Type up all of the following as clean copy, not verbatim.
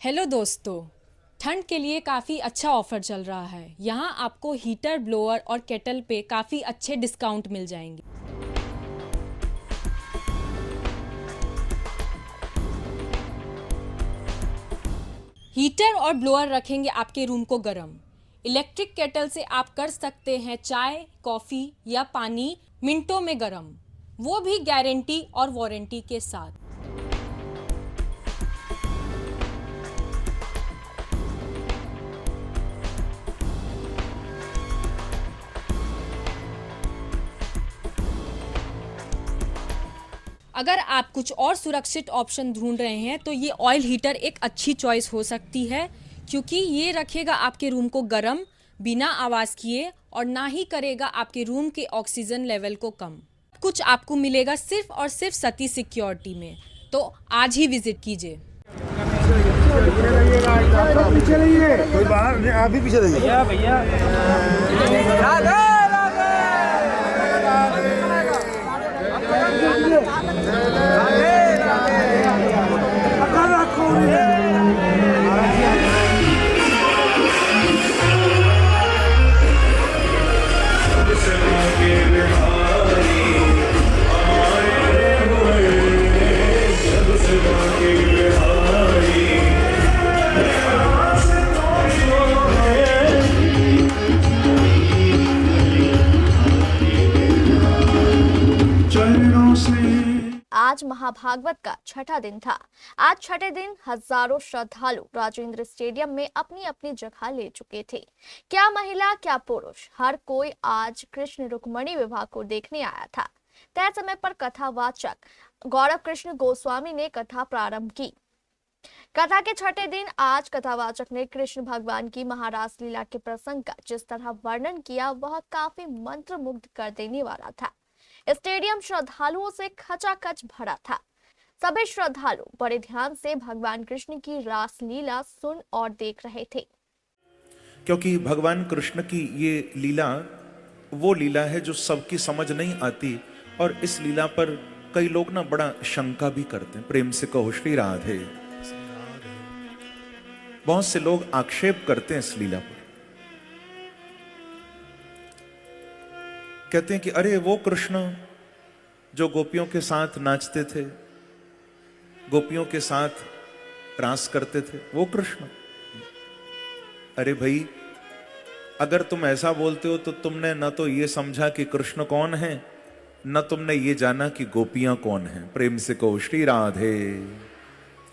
Hello दोस्तों। ठंड के लिए काफ़ी अच्छा ऑफर चल रहा है। यहाँ आपको हीटर, ब्लोअर और केटल पे काफ़ी अच्छे डिस्काउंट मिल जाएंगे। हीटर और ब्लोअर रखेंगे आपके रूम को गर्म। इलेक्ट्रिक केटल से आप कर सकते हैं चाय, कॉफ़ी या पानी मिनटों में गर्म, वो भी गारंटी और वारंटी के साथ। अगर आप कुछ और सुरक्षित ऑप्शन ढूंढ रहे हैं तो ये ऑयल हीटर एक अच्छी चॉइस हो सकती है, क्योंकि ये रखेगा आपके रूम को गर्म बिना आवाज़ किए और ना ही करेगा आपके रूम के ऑक्सीजन लेवल को कम। कुछ आपको मिलेगा सिर्फ और सिर्फ सती सिक्योरिटी में। तो आज ही विजिट कीजिए। पीछे रहिए, कोई बाहर नहीं, आप भी पीछे रहिए। भैया भैया आज महाभागवत का छठा दिन था। आज छठे दिन हजारों श्रद्धालु राजेंद्र स्टेडियम में अपनी अपनी जगह ले चुके थे। क्या महिला क्या पुरुष, हर कोई आज कृष्ण रुक्मणी विवाह को देखने आया था। तय समय पर कथावाचक गौरव कृष्ण गोस्वामी ने कथा प्रारंभ की। कथा के छठे दिन आज कथावाचक ने कृष्ण भगवान की महारास लीला के प्रसंग का जिस तरह वर्णन किया वह काफी मंत्रमुग्ध कर देने वाला था। स्टेडियम श्रद्धालुओं से खचाखच भरा था। सभी श्रद्धालु बड़े ध्यान से भगवान कृष्ण की रास लीला सुन और देख रहे थे, क्योंकि भगवान कृष्ण की ये लीला वो लीला है जो सबकी समझ नहीं आती, और इस लीला पर कई लोग ना बड़ा शंका भी करते हैं। प्रेम से कहो श्री राधे। बहुत से लोग आक्षेप करते हैं इस लीला पर, कहते हैं कि अरे वो कृष्ण जो गोपियों के साथ नाचते थे, गोपियों के साथ रास करते थे, वो कृष्ण। अरे भाई, अगर तुम ऐसा बोलते हो तो तुमने न तो ये समझा कि कृष्ण कौन है, न तुमने ये जाना कि गोपियां कौन हैं। प्रेम से कहो श्री राधे।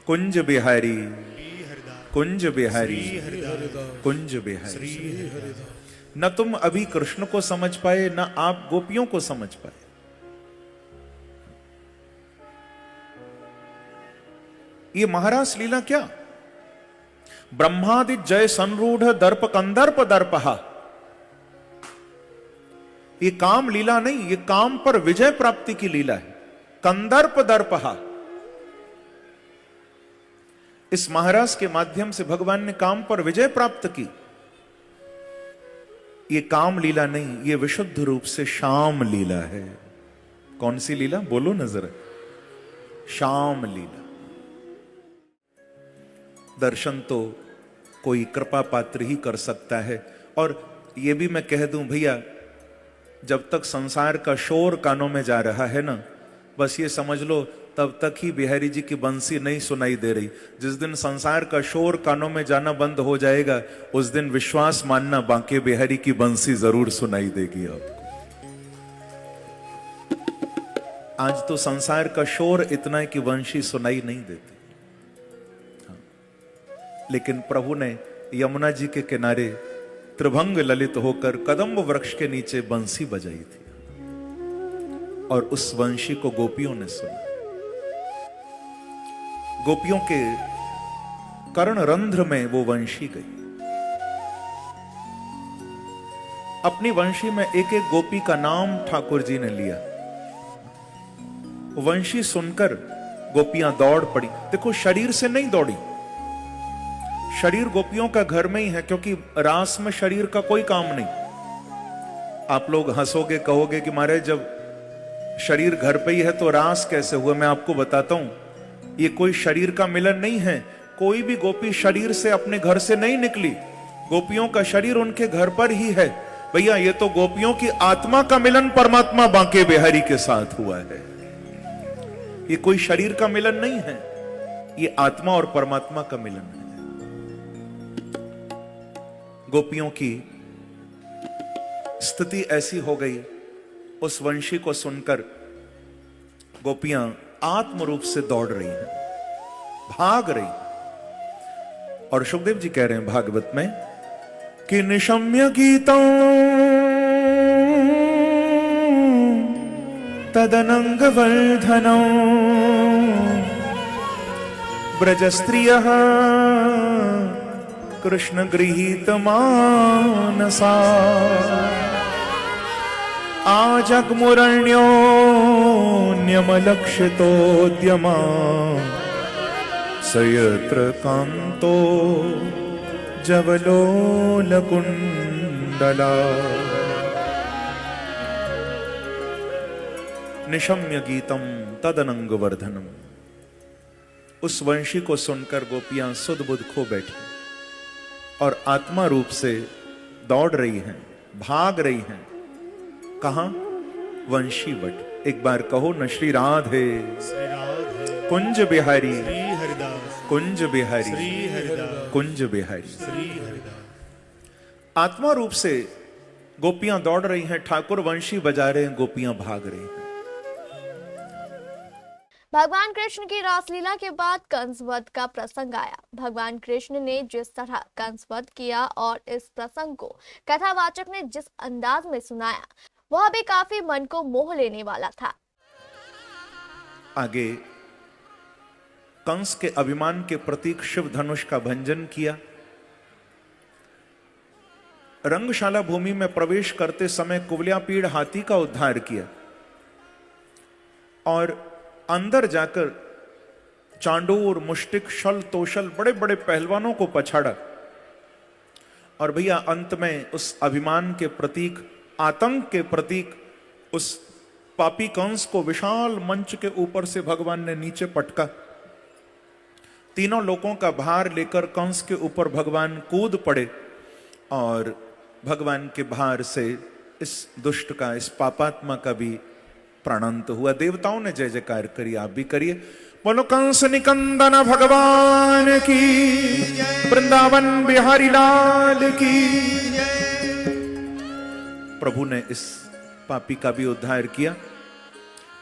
कुंज बिहारी, कुंज बिहारी, कुंज बिहारी। न तुम अभी कृष्ण को समझ पाए, न आप गोपियों को समझ पाए। ये महारास लीला क्या? ब्रह्मादि जय संरूढ़ दर्प कंदर्प दर्पहा। ये काम लीला नहीं, ये काम पर विजय प्राप्ति की लीला है। कंदर्प दर्पहा। इस महारास के माध्यम से भगवान ने काम पर विजय प्राप्त की। ये काम लीला नहीं, ये विशुद्ध रूप से शाम लीला है। कौन सी लीला बोलो नजर? शाम लीला। दर्शन तो कोई कृपा पात्र ही कर सकता है। और ये भी मैं कह दूं भैया, जब तक संसार का शोर कानों में जा रहा है ना, बस ये समझ लो तब तक ही बिहारी जी की बंसी नहीं सुनाई दे रही। जिस दिन संसार का शोर कानों में जाना बंद हो जाएगा, उस दिन विश्वास मानना बांके बिहारी की बंसी जरूर सुनाई देगी आपको। आज तो संसार का शोर इतना है कि बंसी सुनाई नहीं देती। हाँ। लेकिन प्रभु ने यमुना जी के किनारे त्रिभंग ललित होकर कदम्ब वृक्ष के नीचे बंसी बजाई थी, और उस वंशी को गोपियों ने सुना। गोपियों के कर्ण रंध्र में वो वंशी गई। अपनी वंशी में एक एक गोपी का नाम ठाकुर जी ने लिया। वंशी सुनकर गोपियां दौड़ पड़ी। देखो, शरीर से नहीं दौड़ी, शरीर गोपियों का घर में ही है, क्योंकि रास में शरीर का कोई काम नहीं। आप लोग हंसोगे, कहोगे कि महाराज जब शरीर घर पे ही है तो रास कैसे हुआ? मैं आपको बताता हूं, ये कोई शरीर का मिलन नहीं है, कोई भी गोपी शरीर से अपने घर से नहीं निकली, गोपियों का शरीर उनके घर पर ही है। भैया ये तो गोपियों की आत्मा का मिलन परमात्मा बांके बिहारी के साथ हुआ है। ये कोई शरीर का मिलन नहीं है, ये आत्मा और परमात्मा का मिलन है। गोपियों की स्थिति ऐसी हो गई, उस वंशी को सुनकर गोपियां आत्म रूप से दौड़ रही हैं, भाग रही। और सुखदेव जी कह रहे हैं भागवत में कि निशम्य गीतम तदनंग वर्धनम ब्रज स्त्रियः कृष्ण गृहीत मानसा आजग्मुरण्योन्यमलक्षितोद्यमा सयत्र कांतो जवलोलकुंडला। निशम्य गीतम तदनंग वर्धनम। उस वंशी को सुनकर गोपियां सुध बुध खो बैठी और आत्मा रूप से दौड़ रही हैं, भाग रही हैं। कहां? वंशी वट। एक बार कहो न श्री राधे कुंज बिहारी कुंज बिहारी कुंज बिहारी। आत्मा रूप से गोपियां दौड़ रही हैं, ठाकुर वंशी बजा रहे हैं, गोपियां भाग रही हैं। भगवान कृष्ण की रासलीला के बाद कंसवध का प्रसंग आया। भगवान कृष्ण ने जिस तरह कंसवध किया और इस प्रसंग को कथावाचक ने जिस अंदाज में सुनाया, वह भी काफी मन को मोह लेने वाला था। आगे कंस के अभिमान के प्रतीक शिव धनुष का भंजन किया। रंगशाला भूमि में प्रवेश करते समय कुवलयापीड़ हाथी का उद्धार किया और अंदर जाकर चांडूर, मुष्टिक, शल, तोशल बड़े बड़े पहलवानों को पछाड़ा। और भैया अंत में उस अभिमान के प्रतीक, आतंक के प्रतीक, उस पापी कंस को विशाल मंच के ऊपर से भगवान ने नीचे पटका। तीनों लोगों का भार लेकर कंस के ऊपर भगवान कूद पड़े और भगवान के भार से इस दुष्ट का, इस पापात्मा का भी प्राणांत हुआ। देवताओं ने जय जयकार करी, आप भी करिए। बोलो कंस निकंदन भगवान की, वृंदावन बिहारी लाल की। प्रभु ने इस पापी का भी उद्धार किया।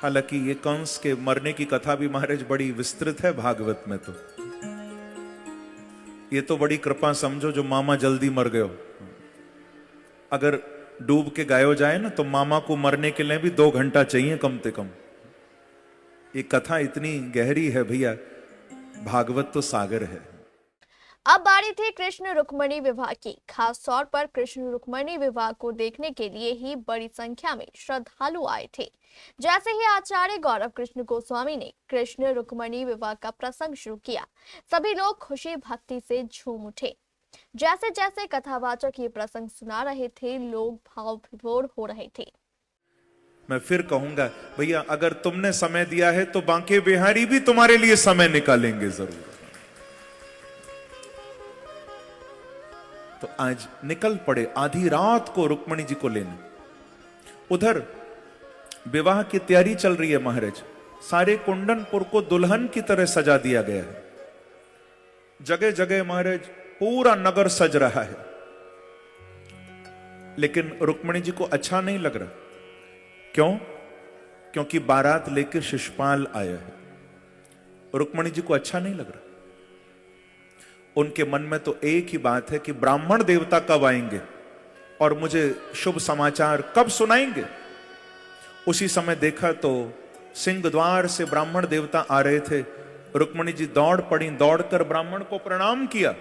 हालांकि ये कंस के मरने की कथा भी महाराज बड़ी विस्तृत है भागवत में। तो ये तो बड़ी कृपा समझो जो मामा जल्दी मर गयो। अगर डूब के गायो जाए ना तो मामा को मरने के लिए भी 2 घंटा चाहिए कम से कम। ये कथा इतनी गहरी है भैया, भागवत तो सागर है। अब बारी थी कृष्ण रुक्मणी विवाह की। खास तौर पर कृष्ण रुक्मणी विवाह को देखने के लिए ही बड़ी संख्या में श्रद्धालु आए थे। जैसे ही आचार्य गौरव कृष्ण गोस्वामी ने कृष्ण रुक्मणी विवाह का प्रसंग शुरू किया, सभी लोग खुशी भक्ति से झूम उठे। जैसे जैसे कथावाचक ये प्रसंग सुना रहे थे, लोग भाव विभोर हो रहे थे। मैं फिर कहूंगा भैया, अगर तुमने समय दिया है तो बांके बिहारी भी तुम्हारे लिए समय निकालेंगे जरूर। तो आज निकल पड़े आधी रात को रुक्मणी जी को लेने। उधर विवाह की तैयारी चल रही है महाराज। सारे कुंडनपुर को दुल्हन की तरह सजा दिया गया है। जगह जगह महाराज पूरा नगर सज रहा है। लेकिन रुक्मणी जी को अच्छा नहीं लग रहा। क्यों? क्योंकि बारात लेकर शिशुपाल आया है। रुक्मणी जी को अच्छा नहीं लग रहा। उनके मन में तो एक ही बात है कि ब्राह्मण देवता कब आएंगे और मुझे शुभ समाचार कब सुनाएंगे। उसी समय देखा तो सिंह द्वार से ब्राह्मण देवता आ रहे थे। रुक्मणी जी दौड़ पड़ी, दौड़कर ब्राह्मण को प्रणाम किया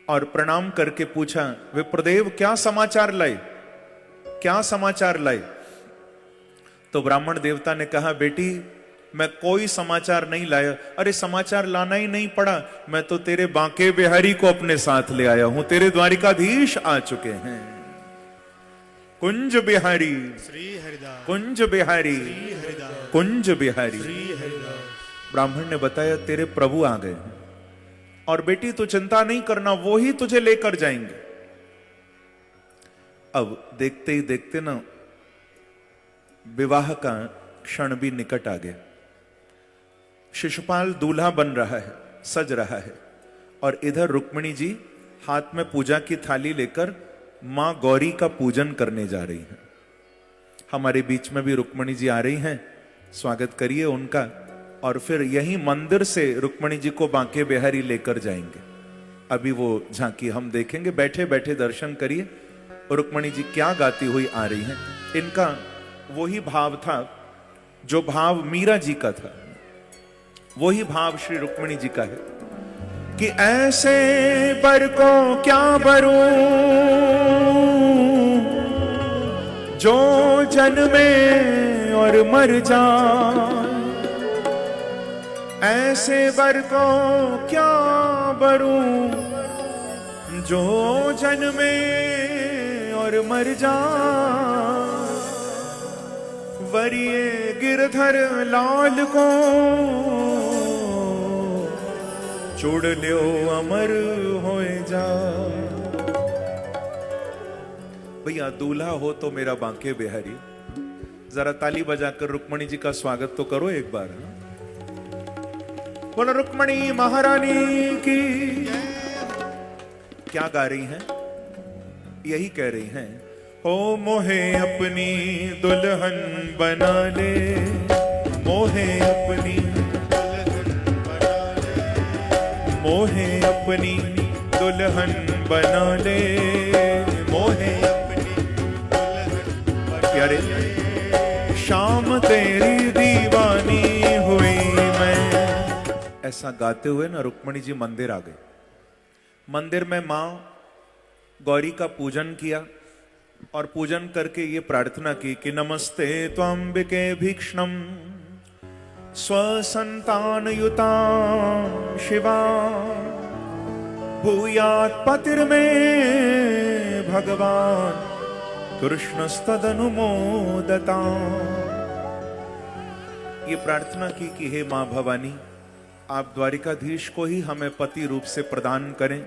और प्रणाम करके पूछा, विप्रदेव क्या समाचार लाए, क्या समाचार लाए? तो ब्राह्मण देवता ने कहा, बेटी मैं कोई समाचार नहीं लाया। अरे समाचार लाना ही नहीं पड़ा, मैं तो तेरे बांके बिहारी को अपने साथ ले आया हूं। तेरे द्वारिकाधीश आ चुके हैं। कुंज बिहारी श्री हरिदास, कुंज बिहारी श्री हरिदास, कुंज बिहारी श्री हरिदास। ब्राह्मण ने बताया तेरे प्रभु आ गए हैं। और बेटी तू चिंता नहीं करना, वो ही तुझे लेकर जाएंगे। अब देखते ही देखते ना विवाह का क्षण भी निकट आ गया। शिशुपाल दूल्हा बन रहा है, सज रहा है, और इधर रुक्मिणी जी हाथ में पूजा की थाली लेकर मां गौरी का पूजन करने जा रही हैं। हमारे बीच में भी रुक्मिणी जी आ रही हैं, स्वागत करिए उनका। और फिर यही मंदिर से रुक्मिणी जी को बांके बिहारी लेकर जाएंगे। अभी वो झांकी हम देखेंगे, बैठे बैठे दर्शन करिए रुक्मिणी जी क्या गाती हुई आ रही हैं। इनका वही भाव था जो भाव मीरा जी का था, वही भाव श्री रुक्मिणी जी का है कि ऐसे बर को क्या बरूं जो जन्मे और मर जाए, ऐसे बर को क्या बरूं जो जन्मे और मर जाए, वरिये गिरधर लाल को चूड़ लियो अमर होए जा। भैया दूल्हा हो तो मेरा बांके बिहारी, जरा ताली बजाकर रुक्मिणी जी का स्वागत तो करो एक बार। बोलो रुक्मिणी महारानी की। क्या गा रही हैं? यही कह रही हैं, ओ मोहे अपनी दुल्हन बना ले, मोहे अपनी, मोहे अपनी दुल्हन बना ले, मोहे अपनी दुल्हन। प्यारे शाम तेरी दीवानी हुई मैं। ऐसा गाते हुए ना रुक्मिणी जी मंदिर आ गए। मंदिर में मां गौरी का पूजन किया और पूजन करके ये प्रार्थना की कि नमस्ते त्वंबिके भीक्ष्णम स्वसंतानयुता शिवा भूयात् पतिर्मे भगवान कृष्णस्तदनुमोदता। ये प्रार्थना की कि हे मां भवानी, आप द्वारिकाधीश को ही हमें पति रूप से प्रदान करें।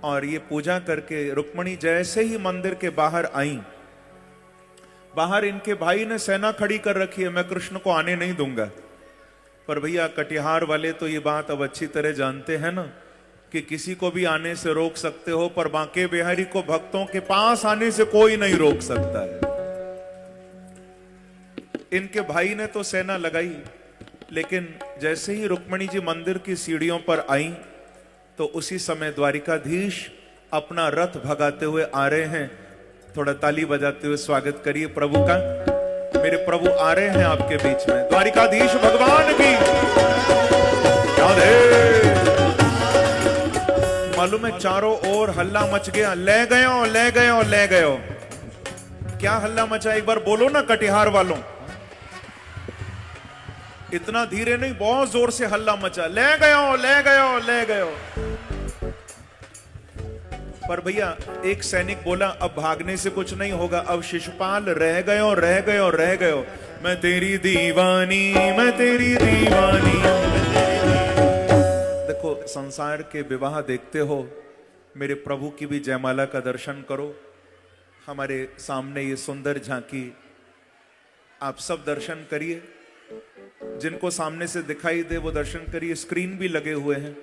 और ये पूजा करके रुक्मिणी जैसे ही मंदिर के बाहर आई, बाहर इनके भाई ने सेना खड़ी कर रखी है, मैं कृष्ण को आने नहीं दूंगा। पर भैया कटिहार वाले तो ये बात अब अच्छी तरह जानते हैं ना कि किसी को भी आने से रोक सकते हो, पर बांके बिहारी को भक्तों के पास आने से कोई नहीं रोक सकता है। इनके भाई ने तो सेना लगाई, लेकिन जैसे ही रुक्मिणी जी मंदिर की सीढ़ियों पर आई तो उसी समय द्वारिकाधीश अपना रथ भगाते हुए आ रहे हैं। थोड़ा ताली बजाते हुए स्वागत करिए प्रभु का। मेरे प्रभु आ रहे हैं आपके बीच में, द्वारिकाधीश भगवान की। मालूम है चारों ओर हल्ला मच गया, ले गयो ले गयो ले गयो। क्या हल्ला मचा एक बार बोलो ना कटिहार वालों। इतना धीरे नहीं, बहुत जोर से हल्ला मचा, ले गयो ले गयो ले गयो। पर भैया एक सैनिक बोला अब भागने से कुछ नहीं होगा, अब शिशुपाल रह गयो रह गयो रह गयो, मैं तेरी दीवानी मैं तेरी दीवानी। देखो संसार के विवाह देखते हो, मेरे प्रभु की भी जयमाला का दर्शन करो। हमारे सामने ये सुंदर झांकी आप सब दर्शन करिए, जिनको सामने से दिखाई दे वो दर्शन करिए। स्क्रीन भी लगे हुए हैं,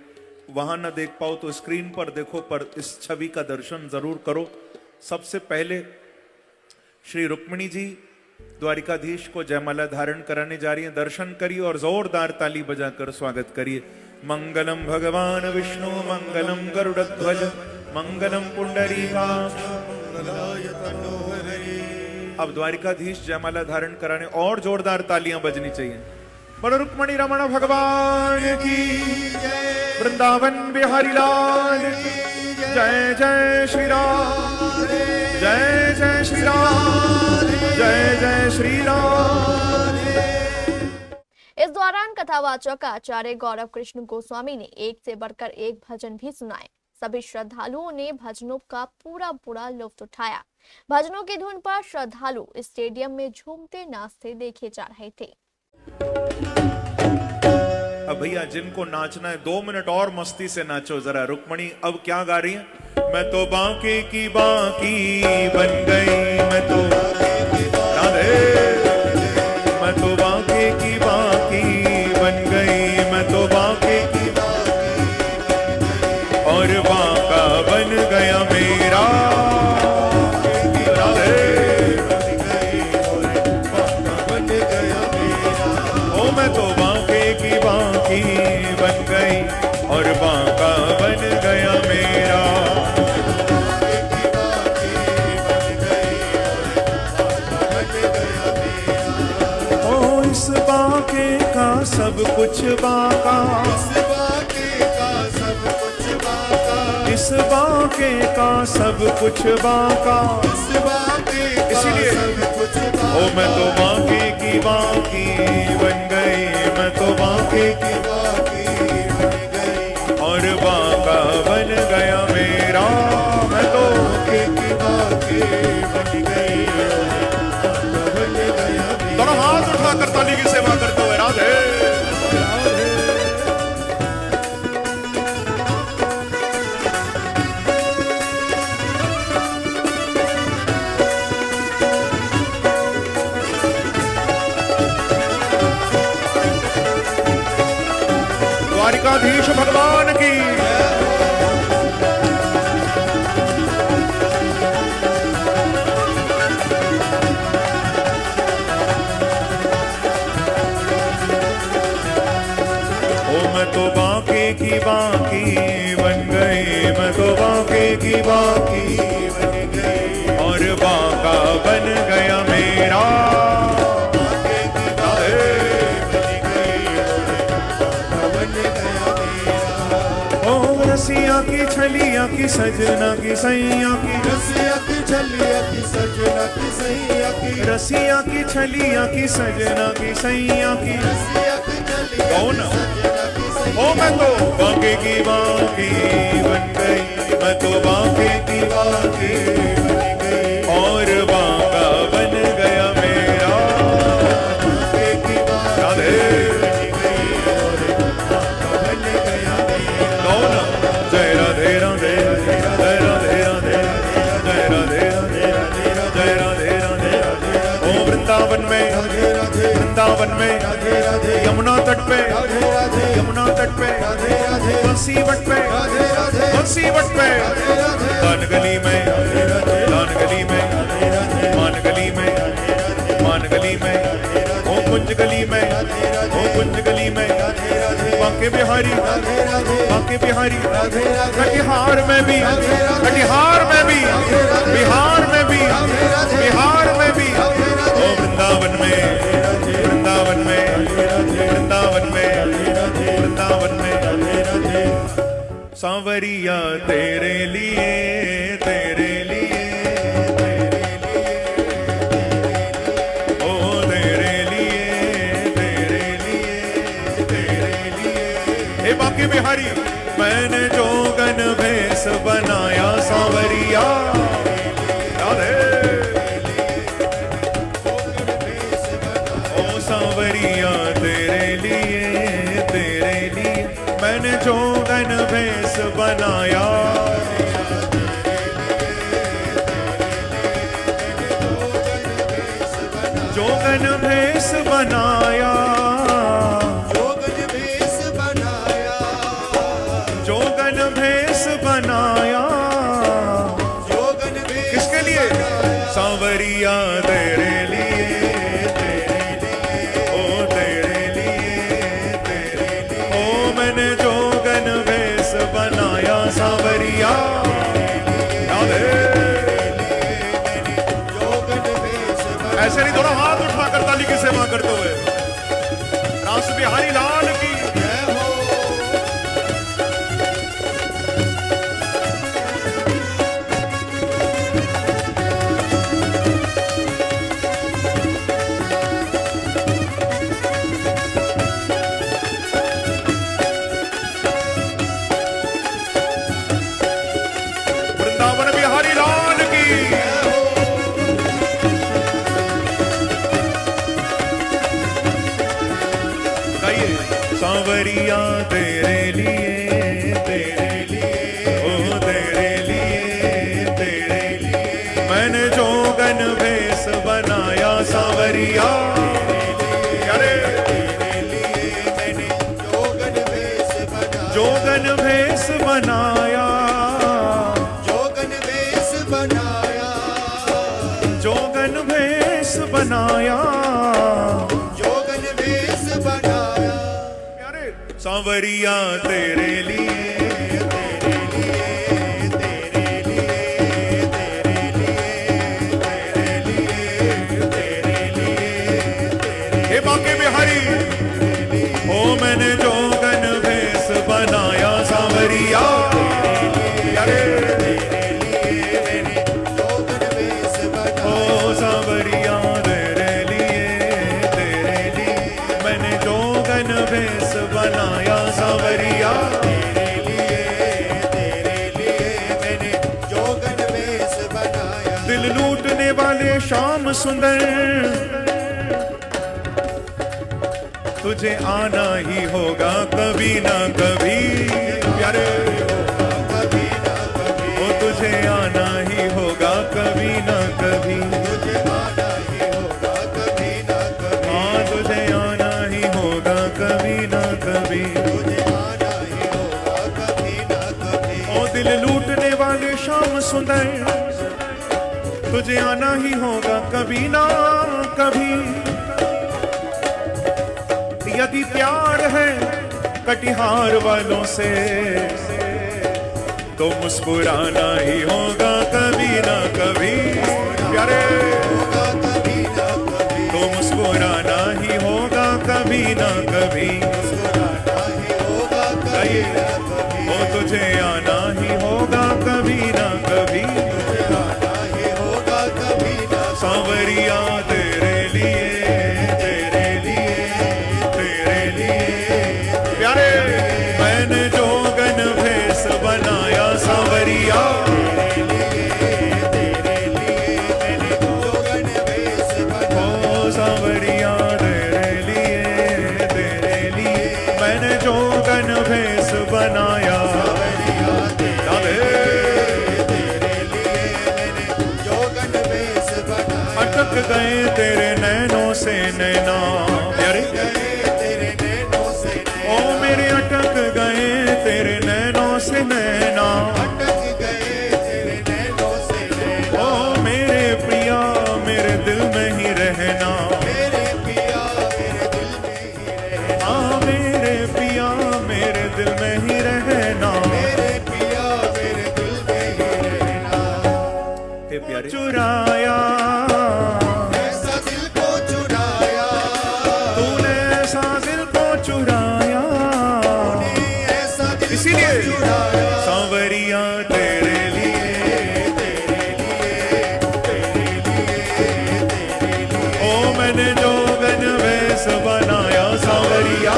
वहां ना देख पाओ तो स्क्रीन पर देखो, पर इस छवि का दर्शन जरूर करो। सबसे पहले श्री रुक्मिणी जी द्वारिकाधीश को जयमाला धारण कराने जा रही हैं, दर्शन करिए और जोरदार ताली बजाकर स्वागत करिए। मंगलम भगवान विष्णु मंगलम गरुड़ध्वज मंगलम पुंडरीकाक्ष। अब द्वारिकाधीश जयमाला धारण कराने और जोरदार तालियां बजनी चाहिए। बोलो रुक्मिणी रमण भगवान की, वृंदावन बिहारी लाल की जय। जय श्री राम, जय जय श्री राम, जय जय श्री राम। इस दौरान कथावाचक आचार्य गौरव कृष्ण गोस्वामी ने एक से बढ़कर एक भजन भी सुनाए। सभी श्रद्धालुओं ने भजनों का पूरा लुत्फ उठाया। भजनों की धुन पर श्रद्धालु स्टेडियम में झूमते नाचते देखे जा रहे थे। अब भैया जिनको नाचना है 2 मिनट और मस्ती से नाचो जरा। रुक्मणी अब क्या गा रही है? मैं तो बांके की बांकी बन गई, मैं तो राधे, मैं तो बांके की बांकी बन गई, मैं तो बांके की और बांका बन गया मेरा। राधे ओ मैं तो बांके की बांकी बन गई और बांका बन गया मेरा। ओ इस बांके का सब कुछ बांका, इस बांके का सब कुछ बांका, इसीलिए ओ मैं तो बांके की बांकी बन गई, मैं तो बांके की बांकी बन गई और बांका बन गया मेरा। मैं तो बांके की बांकी बन गई, दोनों हाथ उठाकर ताली की सेवा करते हुए राधे द्वारिकाधीश भगवान की। ओ मैं तो बांके की बांकी बन गई, मैं तो बांके की बांकी बन गई और बांका बन गया मेरा। रसिया की छलिया की सजना की सैया की, रसिया की छलिया की सजना की सैया की, रसिया की छलिया की सजना की सैया की, कौन ओ मैं तो बांके की बांकी बन गई, मैं तो बांके की बांकी बन गई और बांका बन गया मेरा। राधे जय राधे राधे जय राधे राधे जय राधे राधे जय राधे राधे। ओ वृंदावन में, वृंदावन में यमुना तट पे, यमुना तट पे बंसी वट पे, बंसी वट पे दान गली में, दान गली में मान गली में, मान गली में ओ कुंज गली में, ओ कुंज गली में बांके बिहारी, बांके बिहारी कटिहार में भी, कटिहार में भी, बिहार में भी, बिहार में भी ओ वृंदावन में, वृंदावन में, वृंदावन में, वृंदावन में सांवरिया तेरे लिए, तेरे लिए, ओ तेरे लिए, तेरे लिए, तेरे लिए। हे बांके बिहारी मैंने जोगन भेष बनाया सांवरिया राधे, ओ सांवरिया तेरे लिए, तेरे लिए मैंने जोगन भेष बनाया। जोगन भेष बनाया, जोगन भेष बनाया, किसके लिए? सांवरिया तेरे लिए, तेरे लिए, ओ तेरे लिए, तेरे लिए ओ मैंने जोगन भेष बनाया सांवरिया राधे। ऐसे नहीं दोनों हाथ उठाकर ताली की सेवा करते हुए रास बिहारी लाल की जय हो। वृंदावन बिहारी लाल की गाइए। सांवरिया तेरे लिए ओ तेरे लिए मैंने जोगन भेष बनाया सांवरिया अरे जोगन भेष बनाया प्यारे सांवरिया तेरे लिए हे बाके बिहारी ओ मैंने जोगन भेष बनाया सांवरिया प्यारे ओ सांवरिया भेष बनाया सांवरिया मैंने जोगन भेष बनाया दिल लूटने वाले श्याम सुंदर तुझे आना ही होगा कभी ना कभी प्यारे ओ तुझे आना ही होगा कभी ना कभी हाँ तुझे आना ही होगा कभी ना कभी ओ दिल लूटने वाले श्याम सुंदर तुझे आना ही होगा कभी ना कभी यदि प्यार है कटिहार वालों से तो मुस्कुराना ही होगा कभी ना कभी प्यारे तो मुस्कुराना ही होगा कभी ना कभी ओ तुझे आना ही होगा कभी ना कभी सांवरिया तेरे लिए प्यारे मैंने जोगन भेष बनाया सांवरिया ओ सांवरिया तेरे लिए मैंने जोगन भेष बनाया अटक गए तेरे नैनों से नैना प्यारे ओ मेरे अटक गए तेरे नैनों से नैना ओ मेरे प्रिया मेरे दिल में ही रहना हाँ मेरे पिया मेरे दिल में ही रहना हे प्यारे चुराया इसीलिए सांवरिया तेरे लिए ओ मैंने जोगन भेष बनाया सांवरिया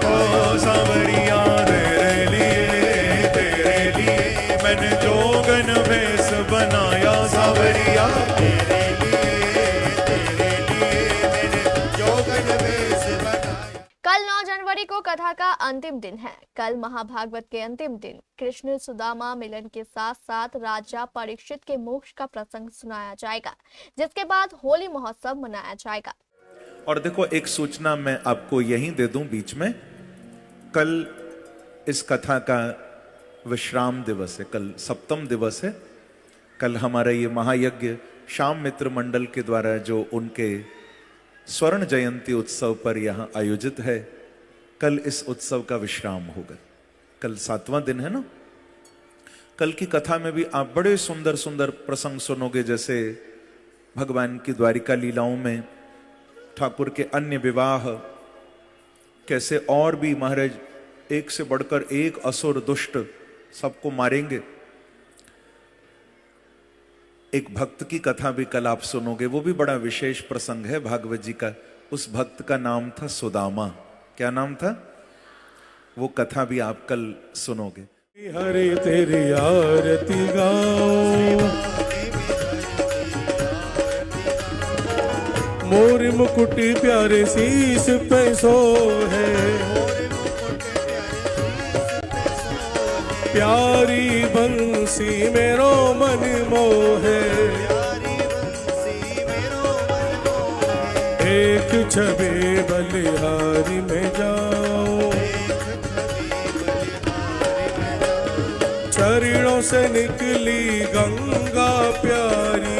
ओ सांवरिया तेरे लिए मैंने जोगन भेष बनाया सांवरिया कल 9 जनवरी को कथा का अंतिम दिन है। कल महाभागवत के अंतिम दिन कृष्ण सुदामा मिलन के साथ साथ राजा परीक्षित के मोक्ष का प्रसंग सुनाया जाएगा, जिसके बाद होली महोत्सव मनाया जाएगा। और देखो एक सूचना मैं आपको यहीं दे दूं बीच में, कल इस कथा का विश्राम दिवस है, कल सप्तम दिवस है। कल हमारा ये महायज्ञ श्याम मित्र मंडल के द्वारा जो उनके स्वर्ण जयंती उत्सव पर यहाँ आयोजित है, कल इस उत्सव का विश्राम होगा। कल 7वां दिन है ना। कल की कथा में भी आप बड़े सुंदर सुंदर प्रसंग सुनोगे, जैसे भगवान की द्वारिका लीलाओं में ठाकुर के अन्य विवाह, कैसे और भी महाराज एक से बढ़कर एक असुर दुष्ट सबको मारेंगे। एक भक्त की कथा भी कल आप सुनोगे, वो भी बड़ा विशेष प्रसंग है भागवत जी का। उस भक्त का नाम था सुदामा। क्या नाम था? वो कथा भी आप कल सुनोगे। हरे तेरी आरती गाओ, मोर मुकुट प्यारे शीस पे सोहे, प्यारी बंसी मेरो मन मोहे, एक छवि बलिहारी में जाऊं, चरणों से निकली गंगा प्यारी,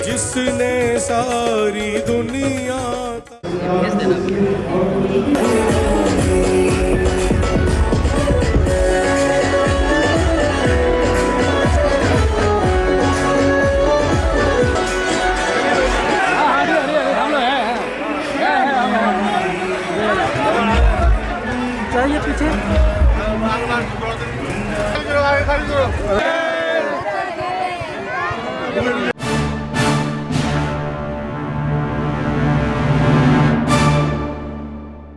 जिसने सारी दुनिया